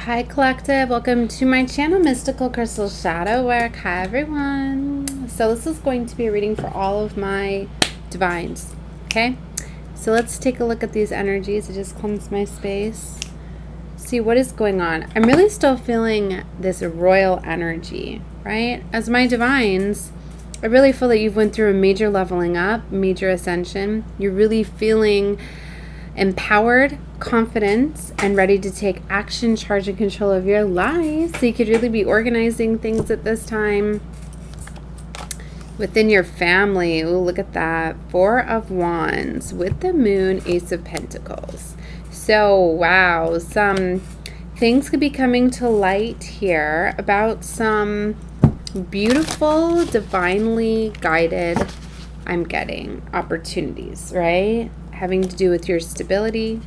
Hi collective, welcome to my channel Mystical Crystal Shadow Work. Hi everyone. So this is going to be a reading for all of my divines. Okay, so let's take a look at these energies. I just cleansed my space. See what is going on. I'm really still feeling this royal energy, right? As my divines, I really feel that you've went through a major leveling up, major ascension. You're really feeling empowered, confident, and ready to take action, charge, and control of your life. So you could really be organizing things at this time within your family. Ooh, look at that. 4 of Wands with the Moon, Ace of Pentacles. So, wow, some things could be coming to light here about some beautiful, divinely guided, I'm getting, opportunities, right? Having to do with your stability,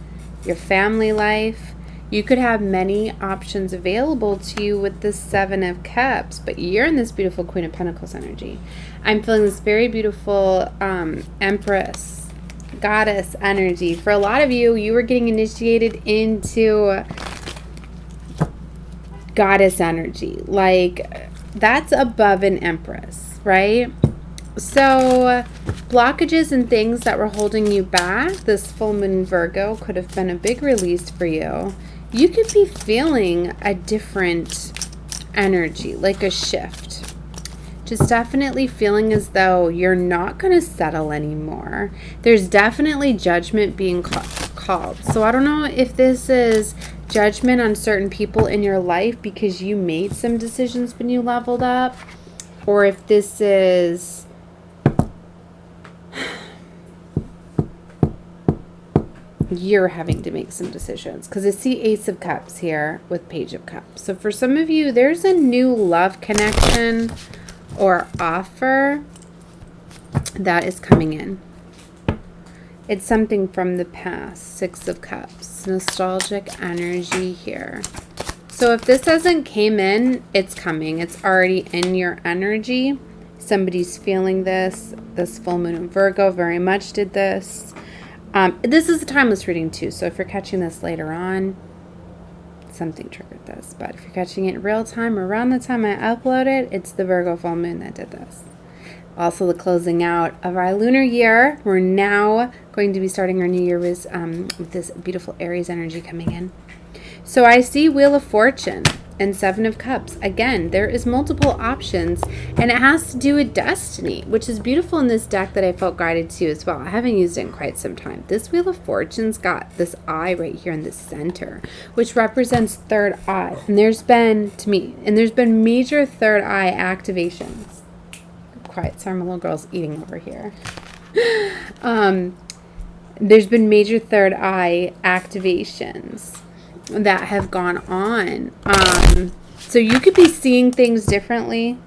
your family life. You could have many options available to you with the 7 of Cups, but you're in this beautiful Queen of Pentacles energy. I'm feeling this very beautiful Empress, Goddess energy. For a lot of you, you were getting initiated into Goddess energy. Like, that's above an Empress, right? So blockages and things that were holding you back, this full moon in Virgo could have been a big release for you. You could be feeling a different energy, like a shift. Just definitely feeling as though you're not going to settle anymore. There's definitely judgment being called. So I don't know if this is judgment on certain people in your life because you made some decisions when you leveled up, or if this is you're having to make some decisions, because I see Ace of Cups here with Page of Cups. So for some of you, there's a new love connection or offer that is coming in. It's something from the past. 6 of Cups, nostalgic energy here. So if this hasn't came in, it's coming. It's already in your energy. Somebody's feeling this. This full moon in Virgo very much did this. This is a timeless reading too, so if you're catching this later on, something triggered this. But if you're catching it in real time or around the time I upload it, it's the Virgo full moon that did this. Also the closing out of our lunar year. We're now going to be starting our new year with this beautiful Aries energy coming in. So I see Wheel of Fortune and 7 of Cups. Again, there is multiple options, and it has to do with destiny, which is beautiful in this deck that I felt guided to as well. I haven't used it in quite some time. This Wheel of Fortune's got this eye right here in the center, which represents third eye. And there's been, to me, major third eye activations. Quiet, sorry, my little girl's eating over here. There's been major third eye activations that have gone on. So you could be seeing things differently.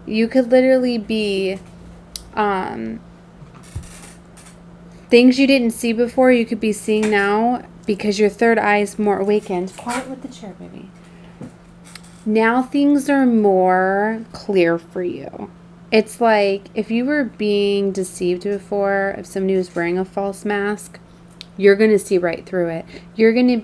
You could literally be things you didn't see before, you could be seeing now because your third eye is more awakened. Quiet with the chair, baby. Now things are more clear for you. It's like if you were being deceived before, if somebody was wearing a false mask, you're going to see right through it. You're going to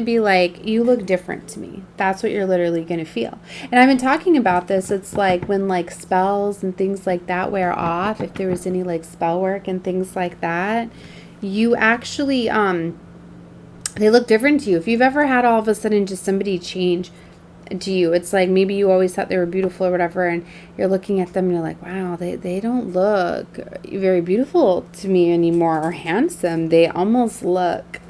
be like, you look different to me. That's what you're literally going to feel. And I've been talking about this. It's like when like spells and things like that wear off, if there was any like spell work and things like that, you actually, they look different to you. If you've ever had all of a sudden just somebody change to you, it's like maybe you always thought they were beautiful or whatever, and you're looking at them and you're like, wow, they don't look very beautiful to me anymore or handsome. They almost look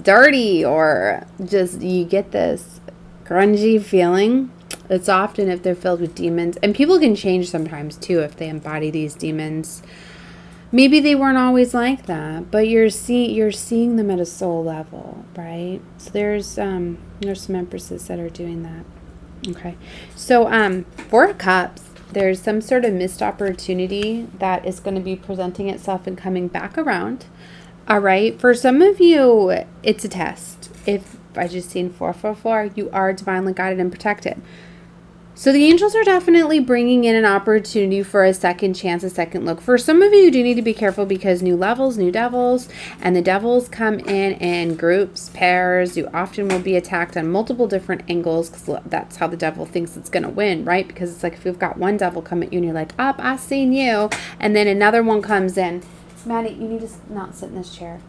dirty, or just you get this grungy feeling. It's often if they're filled with demons, and people can change sometimes too if they embody these demons. Maybe they weren't always like that, but you're seeing them at a soul level, right? So there's some empresses that are doing that. Okay. So 4 of Cups, there's some sort of missed opportunity that is going to be presenting itself and coming back around. All right. For some of you, it's a test. If I just seen 444, you are divinely guided and protected. So the angels are definitely bringing in an opportunity for a second chance, a second look. For some of you, you do need to be careful because new levels, new devils, and the devils come in groups, pairs. You often will be attacked on multiple different angles because that's how the devil thinks it's going to win, right? Because it's like if you've got one devil come at you and you're like, up, I seen you. And then another one comes in. Maddie, you need to not sit in this chair.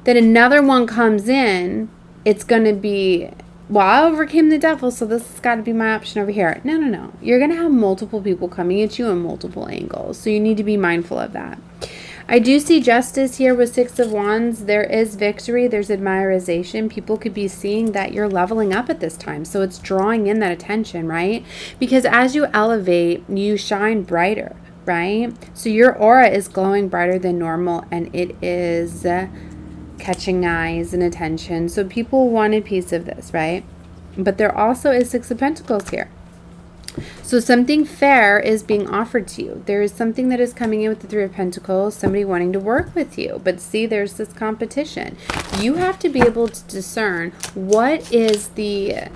Then another one comes in. It's going to be... well, I overcame the devil, so this has got to be my option over here. No. You're going to have multiple people coming at you in multiple angles, so you need to be mindful of that. I do see justice here with Six of Wands. There is victory. There's admiration. People could be seeing that you're leveling up at this time, so it's drawing in that attention, right? Because as you elevate, you shine brighter, right? So your aura is glowing brighter than normal, and it is... catching eyes and attention. So people want a piece of this, right? But there also is Six of Pentacles here. So something fair is being offered to you. There is something that is coming in with the Three of Pentacles, somebody wanting to work with you. But see, there's this competition. You have to be able to discern what is the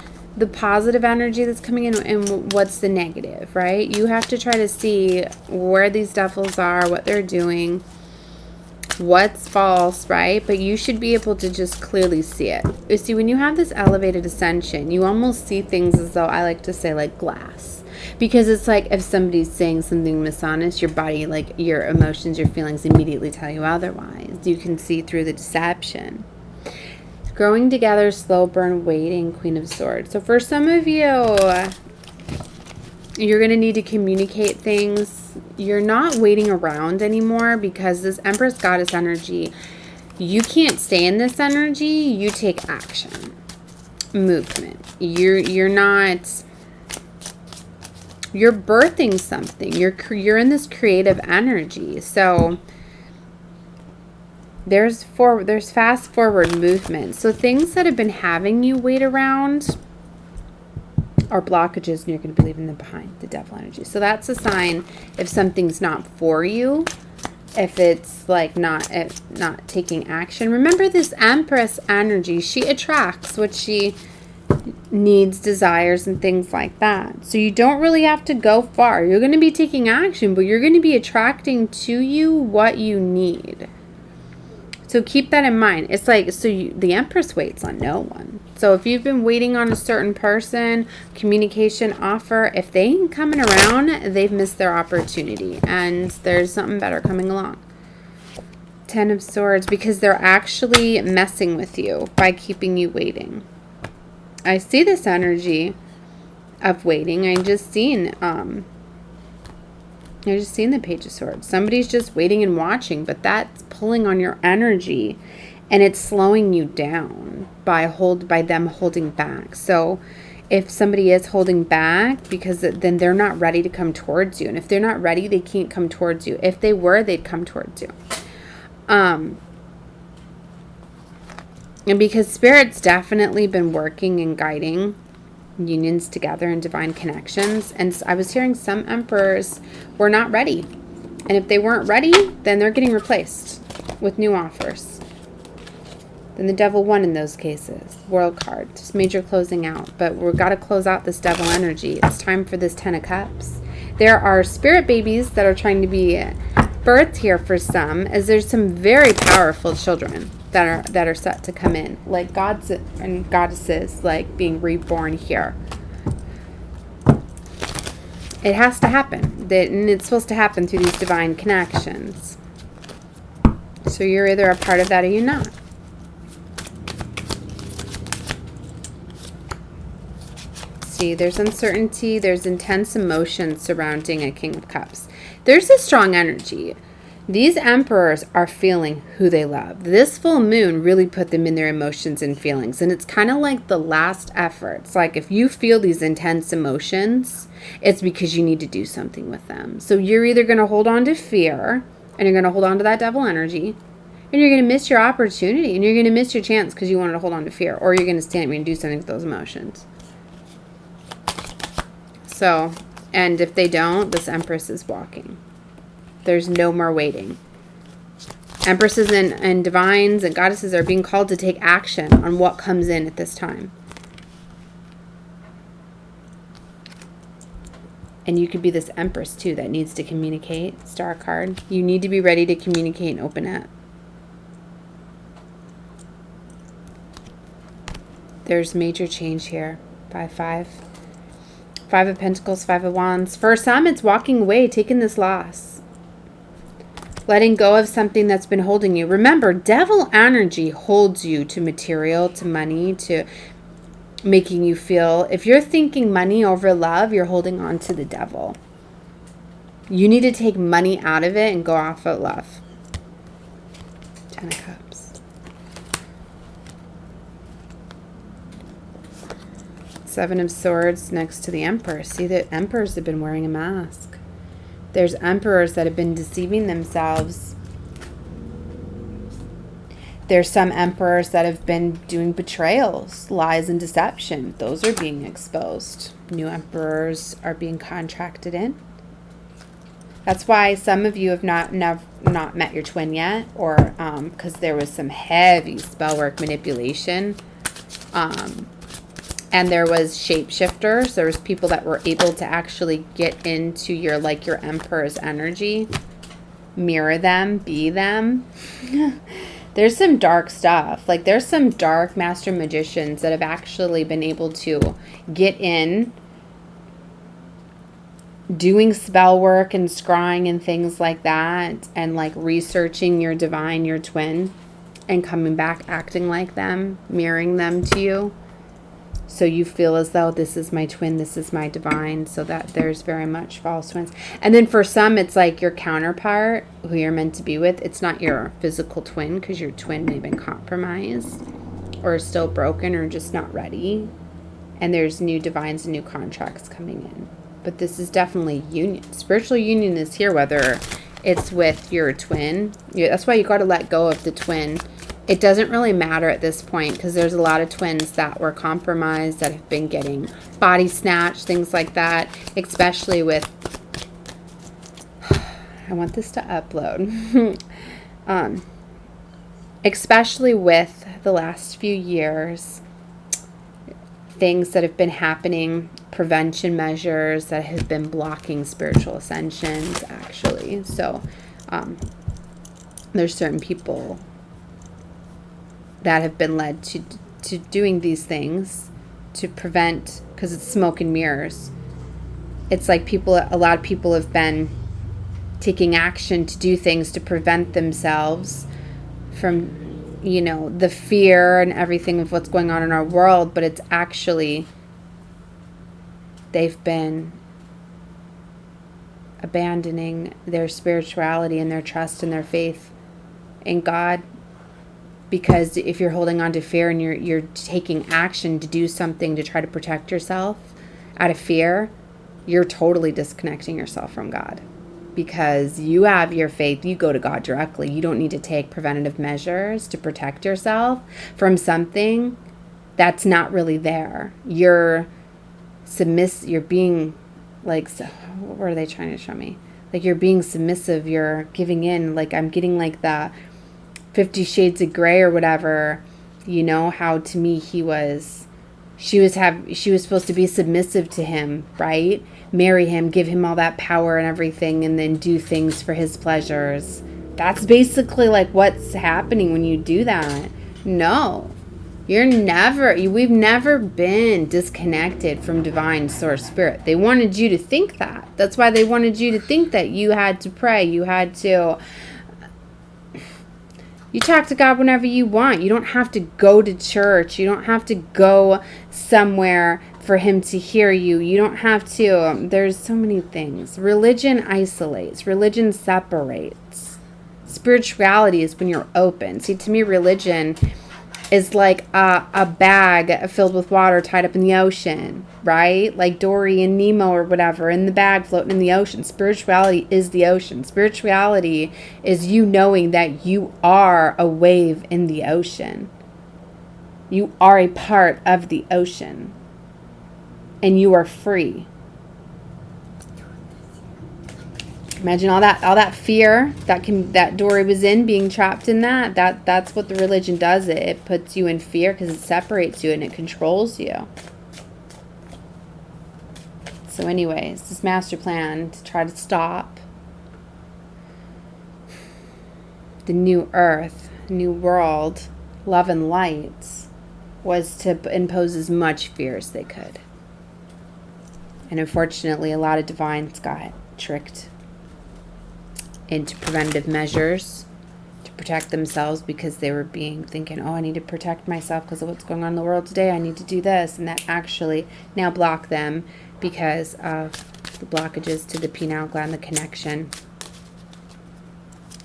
positive energy that's coming in and what's the negative, right? You have to try to see where these devils are, what they're doing, what's false, right? But you should be able to just clearly see it. You see, when you have this elevated ascension, you almost see things as though, I like to say, like glass. Because it's like if somebody's saying something dishonest, your body, like your emotions, your feelings immediately tell you otherwise. You can see through the deception. Growing together, slow burn, waiting, Queen of Swords. So for some of you, you're going to need to communicate things. You're not waiting around anymore because this Empress Goddess energy, you can't stay in this energy. You take action, movement. You're not, you're birthing something. You're in this creative energy. So there's fast forward movement. So things that have been having you wait around are blockages, and you're going to be leaving them behind, the devil energy. So that's a sign if something's not for you, if it's like not taking action. Remember, this Empress energy, she attracts what she needs, desires, and things like that. So you don't really have to go far. You're going to be taking action, but you're going to be attracting to you what you need. So keep that in mind. It's like, the Empress waits on no one. So if you've been waiting on a certain person, communication, offer, if they ain't coming around, they've missed their opportunity. And there's something better coming along. Ten of Swords, because they're actually messing with you by keeping you waiting. I see this energy of waiting. I just seen the Page of Swords. Somebody's just waiting and watching, but that's pulling on your energy, and it's slowing you down by them holding back. So if somebody is holding back, because then they're not ready to come towards you, and if they're not ready, they can't come towards you. If they were, they'd come towards you. And because Spirit's definitely been working and guiding unions together and divine connections. And I was hearing some emperors were not ready. And if they weren't ready, then they're getting replaced with new offers. Then the devil won in those cases. World card. Just major closing out. But we've got to close out this devil energy. It's time for this Ten of Cups. There are spirit babies that are trying to be birthed here for some, as there's some very powerful children that are set to come in, like gods and goddesses, like being reborn here. It has to happen, and it's supposed to happen through these divine connections. So you're either a part of that or you're not. See, there's uncertainty, there's intense emotion surrounding a King of Cups. There's a strong energy. These emperors are feeling who they love. This full moon really put them in their emotions and feelings. And it's kind of like the last effort. It's like if you feel these intense emotions, it's because you need to do something with them. So you're either going to hold on to fear, and you're going to hold on to that devil energy, and you're going to miss your opportunity, and you're going to miss your chance because you wanted to hold on to fear, or you're going to stand up and do something with those emotions. So, and if they don't, this Empress is walking. There's no more waiting. Empresses and divines and goddesses are being called to take action on what comes in at this time. And you could be this Empress too that needs to communicate. Star card. You need to be ready to communicate and open up. There's major change here. 5-5. 5 of Pentacles, 5 of Wands. For some, it's walking away, taking this loss. Letting go of something that's been holding you. Remember, devil energy holds you to material, to money, to making you feel. If you're thinking money over love, you're holding on to the devil. You need to take money out of it and go off of love. 10 of Cups. 7 of Swords next to the Emperor. See, the Emperors have been wearing a mask. There's emperors that have been deceiving themselves. There's some emperors that have been doing betrayals, lies, and deception. Those are being exposed. New emperors are being contracted in. That's why some of you have not met your twin yet, or because there was some heavy spell work manipulation. And there was shapeshifters. There was people that were able to actually get into your emperor's energy, mirror them, be them. There's some dark stuff. Like, there's some dark master magicians that have actually been able to get in, doing spell work and scrying and things like that, and like researching your divine, your twin, and coming back acting like them, mirroring them to you. So you feel as though this is my twin, this is my divine, so that there's very much false twins. And then for some, it's like your counterpart, who you're meant to be with. It's not your physical twin, because your twin may have been compromised or still broken or just not ready. And there's new divines and new contracts coming in. But this is definitely union. Spiritual union is here, whether it's with your twin. That's why you got to let go of the twin. It doesn't really matter at this point, because there's a lot of twins that were compromised, that have been getting body snatched, things like that, especially with, I want this to upload, especially with the last few years, things that have been happening, prevention measures that have been blocking spiritual ascensions, actually. So there's certain people that have been led to doing these things to prevent, because it's smoke and mirrors. It's like a lot of people have been taking action to do things to prevent themselves from, the fear and everything of what's going on in our world, but it's actually, they've been abandoning their spirituality and their trust and their faith in God. Because if you're holding on to fear and you're taking action to do something to try to protect yourself out of fear, you're totally disconnecting yourself from God. Because you have your faith, you go to God directly. You don't need to take preventative measures to protect yourself from something that's not really there. You're being like, what are they trying to show me? Like, you're being submissive, you're giving in. Like, I'm getting like the 50 Shades of Grey or whatever, how to me she was supposed to be submissive to him, right? Marry him, give him all that power and everything, and then do things for his pleasures. That's basically like what's happening when you do that. No, we've never been disconnected from divine source spirit. They wanted you to think that. That's why they wanted you to think that you had to pray, you talk to God whenever you want. You don't have to go to church. You don't have to go somewhere for him to hear you. You don't have to. There's so many things. Religion isolates. Religion separates. Spirituality is when you're open. See, to me, religion is like a bag filled with water tied up in the ocean, right? Like Dory and Nemo or whatever, in the bag floating in the ocean. Spirituality is the ocean. Spirituality is you knowing that you are a wave in the ocean. You are a part of the ocean. And you are free. Imagine all that fear that Dory was in, being trapped in that's what the religion does. It puts you in fear because it separates you and it controls you. So anyways, this master plan to try to stop the new earth, new world, love and light, was to impose as much fear as they could. And unfortunately, a lot of divines got tricked into preventative measures to protect themselves because they were thinking, oh, I need to protect myself because of what's going on in the world today. I need to do this. And that actually now block them because of the blockages to the pineal gland, the connection.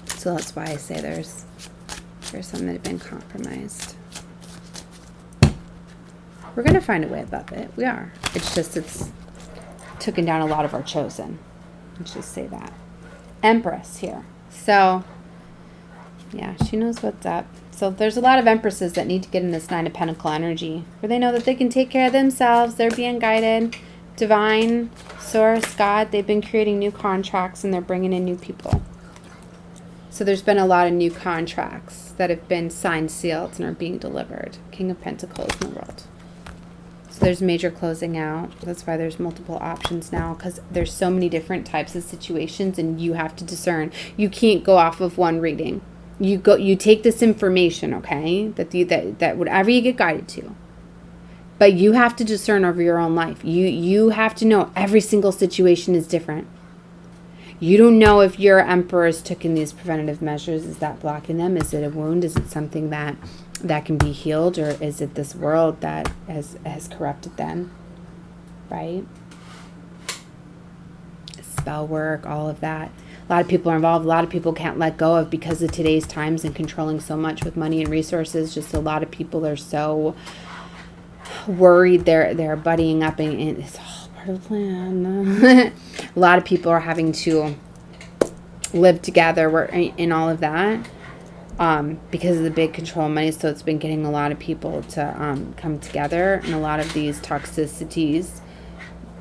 So that's why I say there's some that have been compromised. We're going to find a way above it. We are. It's just, it's taken down a lot of our chosen. Let's just say that. Empress here. So, yeah, she knows what's up. So there's a lot of empresses that need to get in this Nine of Pentacle energy, where they know that they can take care of themselves. They're being guided. Divine, source, God, they've been creating new contracts and they're bringing in new people. So there's been a lot of new contracts that have been signed, sealed, and are being delivered. King of Pentacles in the world. So there's major closing out. That's why there's multiple options now, because there's so many different types of situations and you have to discern. You can't go off of one reading. You take this information, okay, that whatever you get guided to. But you have to discern over your own life. You have to know every single situation is different. You don't know if your emperor's taken these preventative measures. Is that blocking them? Is it a wound? Is it something that can be healed? Or is it this world that has corrupted them? Right? Spell work, all of that. A lot of people are involved. A lot of people can't let go of because of today's times and controlling so much with money and resources. Just a lot of people are so worried. They're buddying up and it's all part of the plan. A lot of people are having to live together in all of that because of the big control money. So it's been getting a lot of people to come together, and a lot of these toxicities,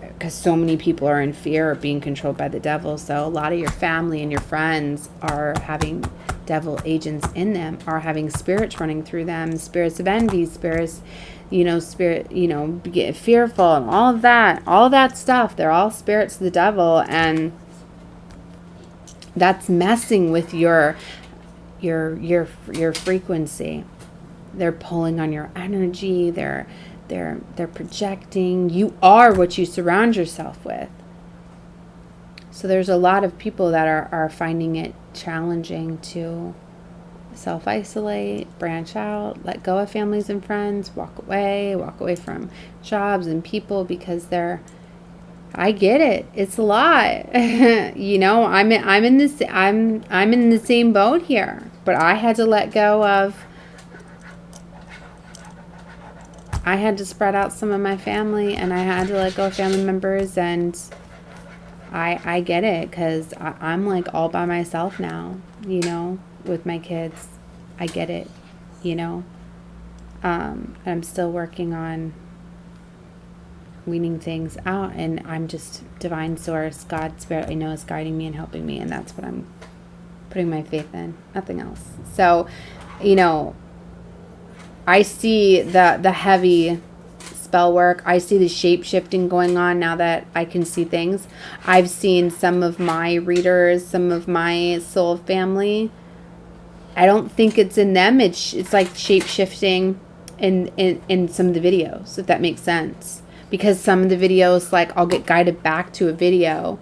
because so many people are in fear of being controlled by the devil. So a lot of your family and your friends are having devil agents in them, are having spirits running through them, spirits of envy, spirits, get fearful and all of that stuff. They're all spirits of the devil, and that's messing with your frequency. They're pulling on your energy. They're projecting. You are what you surround yourself with. So there's a lot of people that are finding it challenging to self-isolate, branch out, let go of families and friends, walk away from jobs and people, because I get it. It's a lot. I'm in the same boat here, but I had to let go of, I had to spread out some of my family, and I had to let go of family members, and I get it, because I'm like all by myself now, with my kids. I get it, I'm still working on weaning things out, and I'm just divine source, God, spirit, I know is guiding me and helping me, and that's what I'm putting my faith in, nothing else. So, I see the heavy spell work. I see the shape shifting going on now that I can see things. I've seen some of my readers, some of my soul family. I don't think it's in them. It's like shape shifting in some of the videos, if that makes sense. Because some of the videos, like, I'll get guided back to a video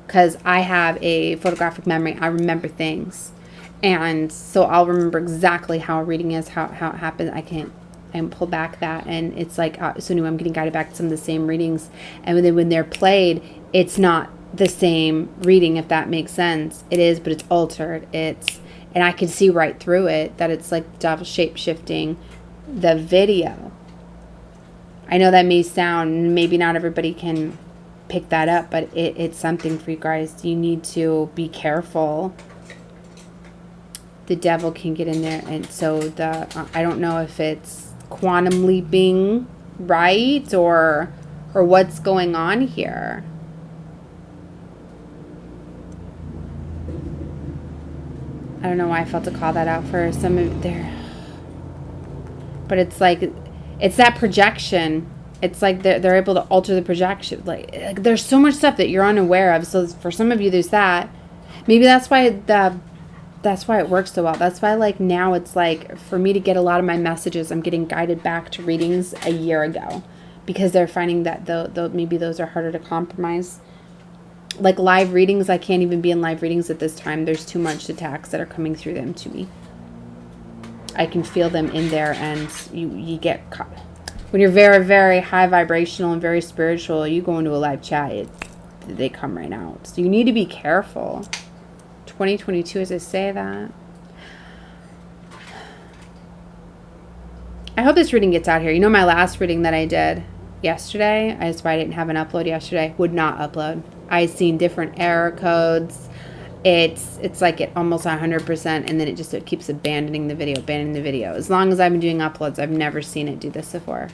because I have a photographic memory. I remember things. And so I'll remember exactly how a reading is, how it happened. I can pull back that, and it's like, so anyway, I'm getting guided back to some of the same readings. And then when they're played, it's not the same reading, if that makes sense. It is, but it's altered. And I can see right through it that it's like devil shape shifting the video. I know that may sound, maybe not everybody can pick that up, but it's something for you guys. You need to be careful. The devil can get in there, and so I don't know if it's quantum leaping, right, or what's going on here. I don't know why I felt to call that out for some of there, but it's like, it's that projection, It's like they're able to alter the projection. Like there's so much stuff that you're unaware of. So for some of you, there's that. Maybe that's why it works so well. That's why like now it's like for me to get a lot of my messages, I'm getting guided back to readings a year ago because they're finding that maybe those are harder to compromise. Like live readings, I can't even be in live readings at this time. There's too much attacks that are coming through them to me. I can feel them in there, and you get caught. When you're very, very high vibrational and very spiritual, you go into a live chat, they come right out. So you need to be careful. 2022 as I say that. I hope this reading gets out here. You know my last reading that I did yesterday, that's why I didn't have an upload yesterday, would not upload. I seen different error codes. It's like it almost 100%, and then it keeps abandoning the video. As long as I've been doing uploads, I've never seen it do this before.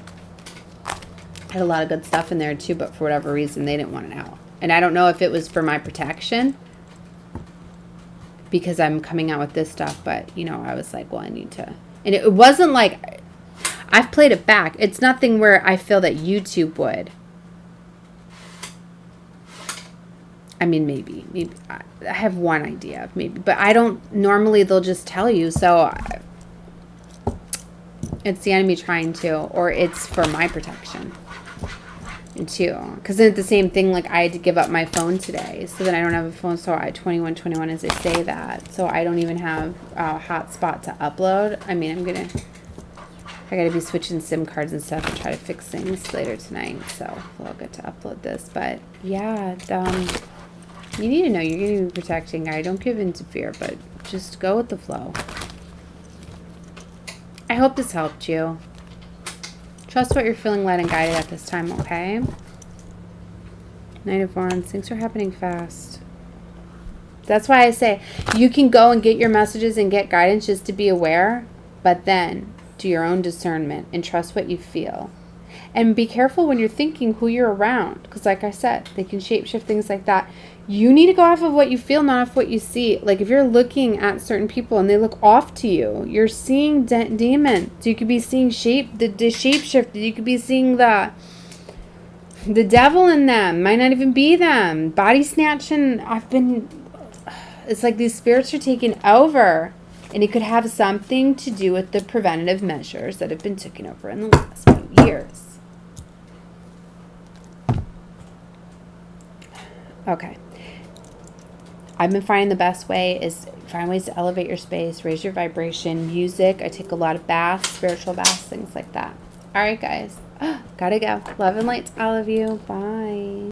Had a lot of good stuff in there too, but for whatever reason, they didn't want it out. And I don't know if it was for my protection, because I'm coming out with this stuff, but, you know, I was like, well, I need to. And it wasn't like, I've played it back. It's nothing where I feel that YouTube would. I mean, maybe I have one idea of maybe, but I don't, normally they'll just tell you. So it's the enemy trying to, or it's for my protection too. Because then it's the same thing, like I had to give up my phone today. So then I don't have a phone. So I 2121 as they say that. So I don't even have a hotspot to upload. I mean, I got to be switching SIM cards and stuff and try to fix things later tonight. So I'll get to upload this. But yeah, you need to know you're going to be protecting, guy. Don't give in to fear, but just go with the flow. I hope this helped you. Trust what you're feeling led and guided at this time, okay? Knight of Wands. Things are happening fast. That's why I say you can go and get your messages and get guidance just to be aware, but then do your own discernment and trust what you feel. And be careful when you're thinking who you're around, because like I said, they can shapeshift, things like that. You need to go off of what you feel, not off what you see. Like if you're looking at certain people and they look off to you, you're seeing demons. You could be seeing the shapeshift. You could be seeing the devil in them. Might not even be them. Body snatching. It's like these spirits are taking over. And it could have something to do with the preventative measures that have been taken over in the last few years. Okay. I've been finding the best way is find ways to elevate your space, raise your vibration, music. I take a lot of baths, spiritual baths, things like that. All right, guys. Gotta go. Love and light to all of you. Bye.